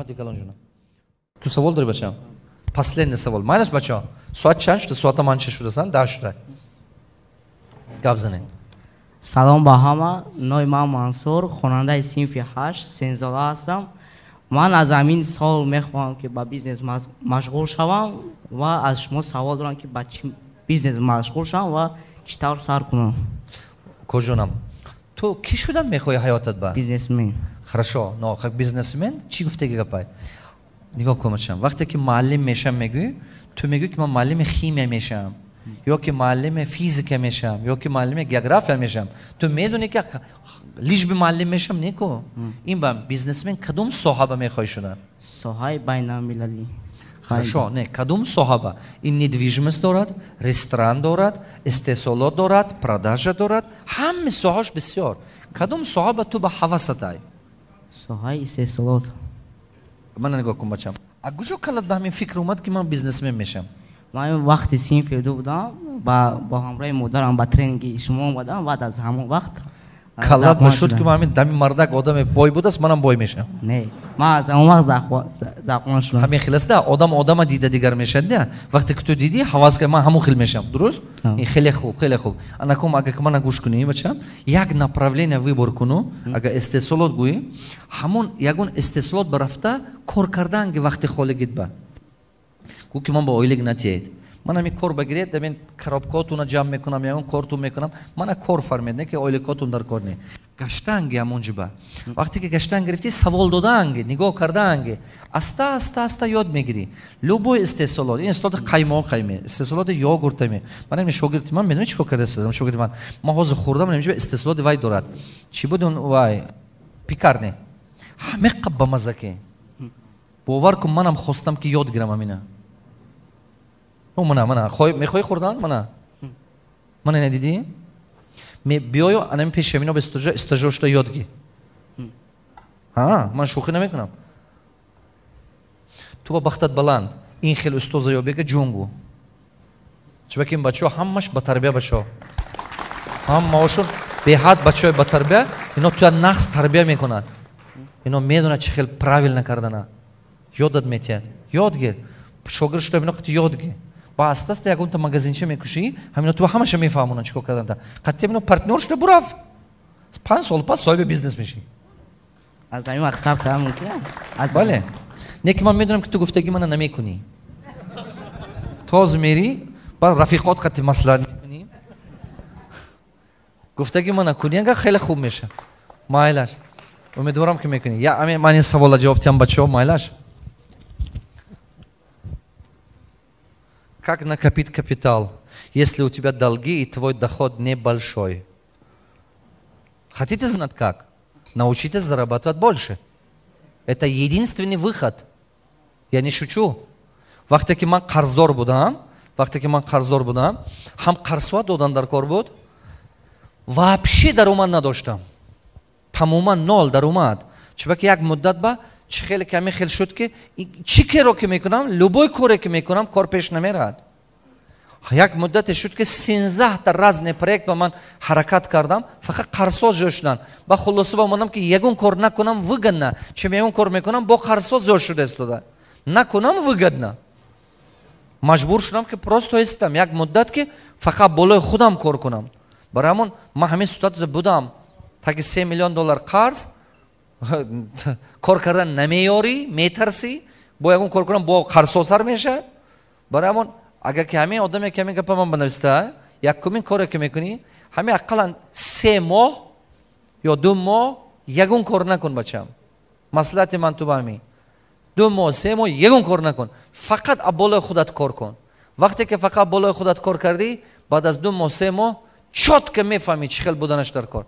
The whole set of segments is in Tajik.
Rahmati Kalon juna. Tu savol dori bacham? Последний savol. Maylash bacho. Soat chand shudi? Soat mancha shudasan? 10 shudi. Gap zaning. Салом ба ҳама, нои ман Мансур, хонандаи синфи 8, сензола ҳастам. Ман аз ҳамин сол мехоҳам ки ба бизнес машғул шавам ва аз шумо савол дорам ки ба чӣ бизнес машғул шавам ва чӣ тавр сар кунам. Коҷонам, ту кӣ шудан мехоҳӣ ҳаётат ба? Бизнесмен. Хорошо, но как бизнесмен чӣ гуфтаги гапай? Нигоҳ кун бачам, вақте ки муаллим мешам мегӯӣ, ту мегӯӣ ки ман муаллими химия мешавам, ё ки муаллими физика мешавам, ё ки муаллими география мешавам. Ту медони ки лиш би муаллим мешавам неку? Ин ба бизнесмен кадом соҳа ба мехоҳӣ шудан? Соҳаи байналмилалӣ. Хорошо, не, кадом соҳа? Ин недвижимост дорад, ресторан дорад, истеҳсолот дорад, продажа дорад, ҳама соҳаш бисёр. Кадом соҳа ту ба ҳавасатай? Соҳаи истеҳсолот. Мана нигоҳ кун бачам. А куҷо калат ба ҳамин фикр омад ки ман бизнесмен мешам? Ман вақти синфи 2 будам, бо ҳамроҳи модарам ба тренинги шумо омадам, баъд аз ҳамон вақт калат ба шуд ки ҳамин дами мардак одами бой будааст, манам бой мешам. Не, ман аз ҳамон вақт завқмон шудам. ҳамин хел аст, одам одама дида дигар мешад, не? Вақте ки ту диди ҳавас ки ман ҳамон хел мешам, дуруст? Ин хеле хуб, хеле хуб. Анакум агар ки мана гӯш кунӣ бачам, як направление выбор куну, агар истеҳсолот гӯӣ, ҳамон ягон истеҳсолот ба рафта кор карданги вақти холигит ба. Гӯ ки ман ба оилаг натиед. Ман ҳамин кор багиред, ҳамин коробкотуна ҷамъ мекунам, ягон кортун мекунам, мана кор фармед, не ки оилакотун дар кор не. Гаштанги ҳамон ҷиба. Вақте ки гаштан гирифтӣ, савол доданги, нигоҳ карданги, аста аста аста ёд мегирӣ. Любой истеҳсолот, ин истеҳсолоти қаймоқайме, истеҳсолоти ёгуртайме. Ман ҳамин шогирди ман медонӣ чӣ кор карда истодам? Шогирди ман ҳозир хӯрдам, ҳамин ҷиба истеҳсолоти вай дорад. Чӣ буд он вай? Пекарне. Ҳаме қаб ба маза ки. Бовар кун, манам хостам ки ёд гирам ҳамина. Мана мехоҳӣ хӯрдан? Мана надидӣ? Биёю анами пеши ҳамино ба стажёр шуда ёд ги. Ман шӯхӣ намекунам. Ту ба бахтат баланд. Ин хел устоза ё бега ҷунгу. Чунки ин бачаҳо ҳамаш ба тарбия бачаҳо. Ҳамаошон беҳад бачаҳои ба тарбия, ино туя нақс тарбия мекунад. Ино медонад чӣ хел правилна кардана. Ёдат метиҳад. Ёд гир. Шогирд шуда ино қати ёд гир. Ба аста-аста ягонта магазинча мекушӣ, ҳамино ту ҳамаша мефаҳмонанд чӣ кор карданта. Қати ҳамино партнёр шуда бурав. 5 сол пас соҳиби бизнес мешӣ. Аз ҳамин вақт сабр кардам мумкин аст? Бале. Не ки ман медонам ки ту гуфтаги мана намекунӣ. Тоз мери, баъд рафиқот қати маслиҳат мекунӣ. Гуфтаги мана кунӣ, агар хеле хуб меша. Майлаш. Умедворам ки мекунӣ. Ман ин савола ҷавоб диҳам бачаҳо, майлаш. Как накопить капитал, если у тебя долги и твой доход небольшой? Хотите знать как? Научитесь зарабатывать больше. Это единственный выход. Я не шучу. Вақте ки ман қарздор будам, ҳам қарсуа додан дар кор буд, вообще даромад надоштам. Тамоман 0 даромад. Чунки як муддат ба чӣ хеле ки ҳамин хел шуд ки чӣ керо ки мекунам, любой коре ки мекунам, кор пеш намерад. Як муддате шуд ки 13 разни проект ба ман ҳаракат кардам, фақат қарсоз ҷой шудан. Ба хулоса ба омадам ки ягон кор накунам выгодно, чем ягон кор мекунам бо қарсоз ҷой шуда истода. Накунам выгодно. Маҷбур шудам ки просто истам як муддат ки фақат болои худам кор кунам. Барои ҳамон ман ҳамин ситуатсия будам. Таки $3 миллион қарз кор кардан намеёрӣ, метарсӣ, бо ягон кор кунам бо қарсозтар мешавад. Барои ҳамон агар ки ҳамин одаме ки ҳамин гапа ман банависта, якумин коре ки мекунӣ, ҳамин аққалан 3 моҳ ё 2 моҳ ягон кор накун бачам. Маслиҳати ман ту ба ҳамин. 2 моҳ, 3 моҳ ягон кор накун. Фақат болои худат кор кун. Вақте ки фақат болои худат кор кардӣ, баъд аз 2 моҳ, 3 моҳ чотка мефаҳмӣ чӣ хел буданаш дар кор.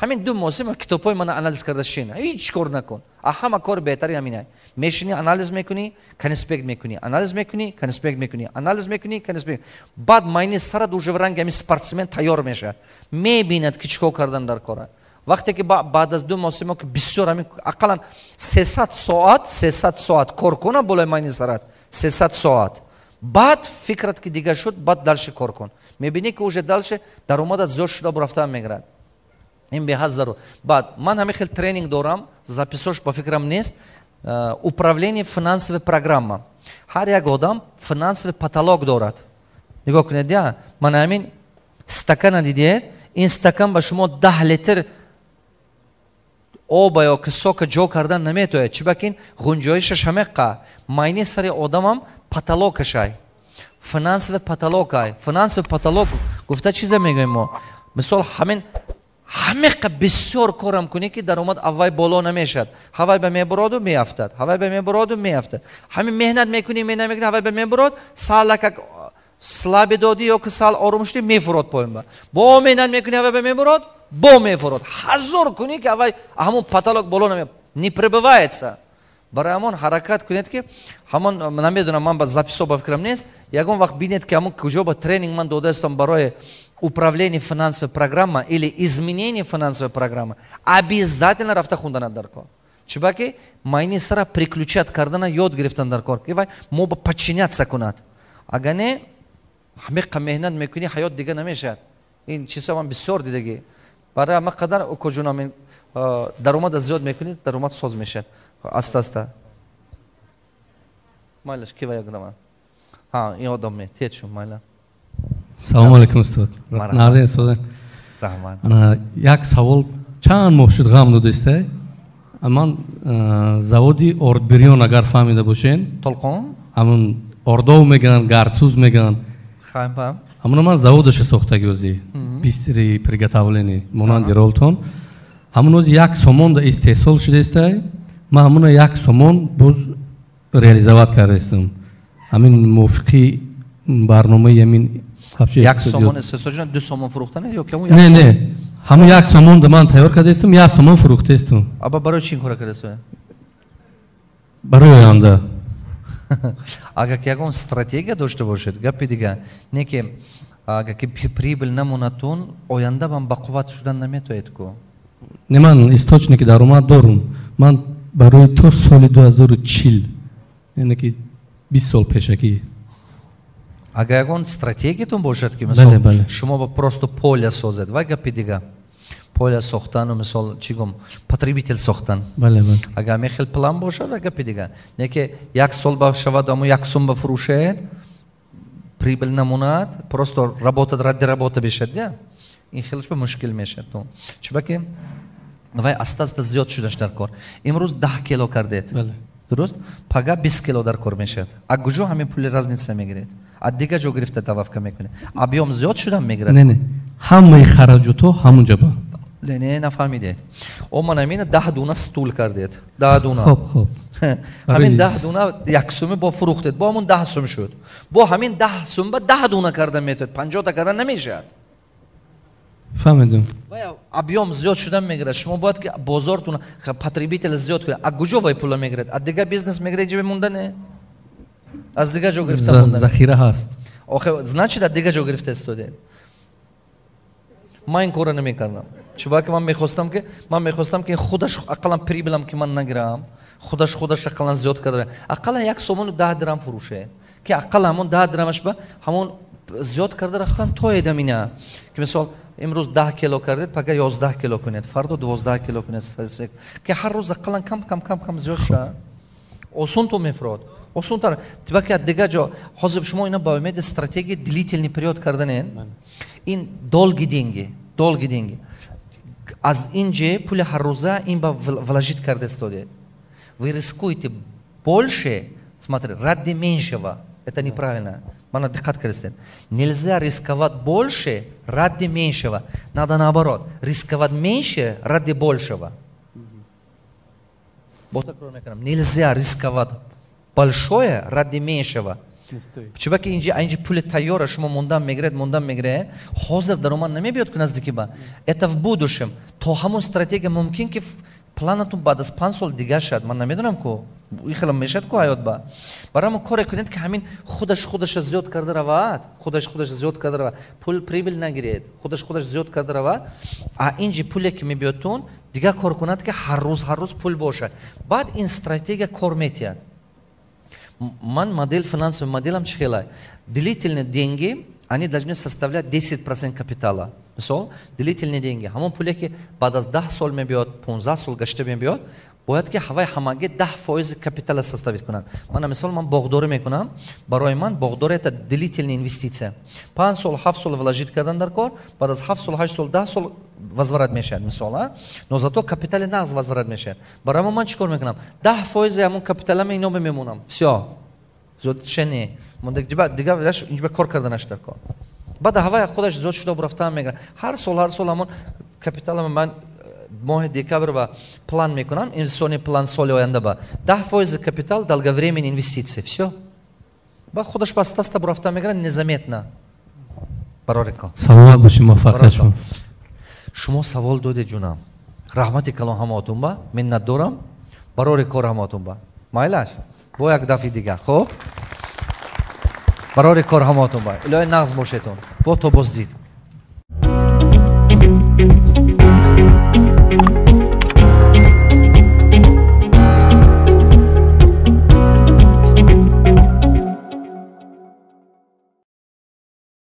Ҳамин 2 моҳ, 3 моҳ китобҳои мана анализ карда шина. Ҳеҷ кор накун. Ҳама кор беҳтари ҳамин. Мешини анализ мекунӣ, конспект мекунӣ, анализ мекунӣ, конспект мекунӣ, анализ мекунӣ, конспект. Баъд майни сарад уже в ранги ҳамин спортсмен тайёр мешавад. Мебинад ки чӣ кор кардан дар кора. Вақте ки баъд аз 2 моҳ, 3 моҳ ки бисёр ҳамин аққалан 300 соат кор кунад болои майни сарад. 300 соат. Баъд фикрат ки дигар шуд, баъд далше кор кун. мебинӣ ки уже далше даромадат зиёд шуда бурафтан мегирад. Ин беҳад зарур. Баъд ман ҳамин хел тренинг дорам, записош ба фикрам нест. управление финансовой программа. Har як одам финансовый потолок дорад. Нигоҳ кунед, я ман ҳамин стакана дидед, ин стакан ба шумо 10 литр оба ё ки сока ҷо кардан наметояд. Чӣ бакин ғунҷоишаш ҳамеққа. Майни сари одамам потолокашай. Финансовый потолок ай. Финансовый потолок гуфта чиза мегӯем мо. Мисол ҳамин ҳамеққа бисёр корам кунӣ ки даромад аввай боло намешад. Ҳавай ба мебуроду меафтад. Ҳавай ба мебуроду меафтад. ҳамин меҳнат мекунӣ, мекунӣ, ҳавай ба мебурод, салакак слабе додӣ ё ки сал орум шудӣ мефурод поён ба. Бо меҳнат мекунӣ, ҳавай ба мебурод, бо мефурод. ҳазор кунӣ ки ҳавай ҳамон потолок боло не прибывается. Барои ҳамон ҳаракат кунед ки ҳамон намедонам, ман ба записо ба фикрам нест. Ягон вақт бинед ки ҳамон куҷо ба тренинг ман додаистам барои управление финансовой программы или изменение финансовой программы, обязательно рафта хунданад дар кор. Чӣ баки майни сара приключат кардана ёд гирифтан дар кор ки вай мо ба подчиняться кунад. Агар не ҳамеққа меҳнат мекунӣ, ҳаёт дига намешад. Ин чиза ман бисёр дидагӣ. Барои ҳама қадар куҷунам даромада зиёд мекунӣ, даромад соз мешад. Аста-аста. Майлаш ки ва як дама. Ҳа, ин одам ме, тед шу майла. Салом алейкум устод. Назин устод. Раҳмат. Як савол чанд моҳ шуд ғам додистай? Ман заводи ордбирён агар фаҳмида бошен. Толқон? Ҳамун ордов меган, гардсуз меган. Фаҳмам. Ҳамуна ман заводаша сохтагӣ ози. Бистри приготовление монанди ролтон. Ҳамун ози як сомон да истеҳсол шудестай. Ман ҳамуна як сомон боз реализоват кардастам. Ҳамин мувофиқи барномаи ҳамин як сомон истеҳсол шуда, ду сомон фурӯхтане ё ки ҳамун як? Не, ҳамун як сомон да ман тайёр кардастам, як сомон фурӯхтастам. Аба барои чӣ ин кора кардастед? Барои оянда. Агар ки ягон стратегия дошта бошед, гапи дига, не ки агар ки прибыл намонатун, оянда вам бақувват шудан наметоед ку. Не, ман источники даромад дорам. Ман барои то соли 2040, яъне ки 20 сол пешакӣ. Агар ягон стратегиятон бошад ки Бале, бале. мисол шумо ба просто поле созед, вай гапи дига. Поле сохтану мисол чӣ гум потребитель сохтан. Бале, бале. Агар ҳамин хел план бошад, вай гапи дига. Не ки як сол ба шавад, аммо як сум ба фурӯшед, прибыл намонад, просто работа радди работа бешад, я? Ин хелш ба мушкил мешад. Чӣ баки вай аста-аста зиёд шудаш дар кор. Имрӯз 10 кило кардед. Бале. Дуруст? Пага 20 кило дар кор мешад. А куҷо ҳамин пули разница мегиред? А дига ҷо гирифта дававка мекунед. Объем зиёд шуда мегирад? Не, ҳамаи хараҷото ҳамунҷа ба. Не, нафаҳмидед. О ман ҳамина 10 дуна стул кардед. 10 дуна. Хоб. ҳамин 10 дуна як суми бо фурӯхтед. Бо ҳамун 10 сум шуд. Бо ҳамин 10 сум ба 10 дуна кардан метавонед. 50 та кардан намешад. Фаҳмидам. Вай объем зиёд шуда мегирад. Шумо бояд ки бозортун потребитель зиёд кунед. А куҷо вай пула мегирад? А дига бизнес мегирад ҷиби мондане? Аз дига ҷо гирифта мондане. Захира ҳаст. Охе, значит аз дига ҷо гирифта истодед. Ман ин кора намекардам. Чӯба ки ман мехостам ки худаш ақалан прибилам ки ман нагирам. Худаш ақалан зиёд карда. Ақалан як сомону 10 дирам фурӯше. Ки ақалан ҳамон 10 дирамаш ба ҳамон зиёд карда рафтан тоеда мина. Ки мисол имрӯз 10 кило кардед, пага 11 кило кунед, фардо 12 кило кунед. Ки ҳар рӯз ақалан кам зиёд шуда. Осон то мефурод. Осонтар. Тиба ки дига ҷо ҳозир шумо ина ба умеди стратегия длительный период карданед. Ин долги деньги. Аз инҷе пули ҳаррӯза ин ба вложить карда истодед. Вы рискуете больше, смотри, ради меньшего. Это неправильно. Мана диққат кардед. Нельзя рисковать больше ради меньшего. Надо наоборот. Рисковать меньше ради большего. Нельзя рисковать большое ради меньшего. Чӯба ки инҷи пули тайёра шумо мондан мегиред, ҳозир даромад намебиёд ки наздики ба. Это в будущем. То ҳамон стратегия мумкин ки планатун баъд аз 5 сол дига шад. Ман намедонам ку ин хела мешад ку ҳаёт ба. Барои ҳамон коре кунед ки ҳамин худаша зиёд карда равад. Пул прибил нагиред. Худаш зиёд карда равад. А инҷи пуле ки мебиёдтун дига кор кунад ки ҳар рӯз пул бошад. Баъд ин стратегия кор метиҳад. Ман модель финансовый моделям чӣ хелай? Длительные деньги, они должны составлять 10% капитала. Мисол, длительные деньги. Ҳамон пуле ки баъд аз 10 сол мебиёд, 15 сол гашта мебиёд, باید که هوای همگی 10% کپیتال составить کنند. من مثال من باغداری میکنم، برای من باغداری تا длительная инвестиция. 5 سال 7 سال вложить کردن در کار، بعد از 7 سال 8 سال 10 سال возврат میشه مثلا، но зато کپیتال نقد возврат میشه. برای من چیکار میکنم؟ 10% همون کپیتالم اینو میمونم. все. زود شنی. من دیگه اینجا کار کردنش در کار. بعد هوای خودش زود شده رفتن میگه. هر سال همون کپیتالم من ماه دекабрь با план میکنم، инвестиционный план سال آینده با 10% капитал долговременные инвестиции. все. با خودش پس رفتن میگه незаметно. برای کار. سلامت باشید، موفق شما. شما سوال دادید جونم. رحمت کلام هماتون با، منت دارم. برای کار هماتون با. مایلش. با یک دفعه دیگه. خب. برای کار هماتون با. الهی نغز باشیتون. با تو بازدید.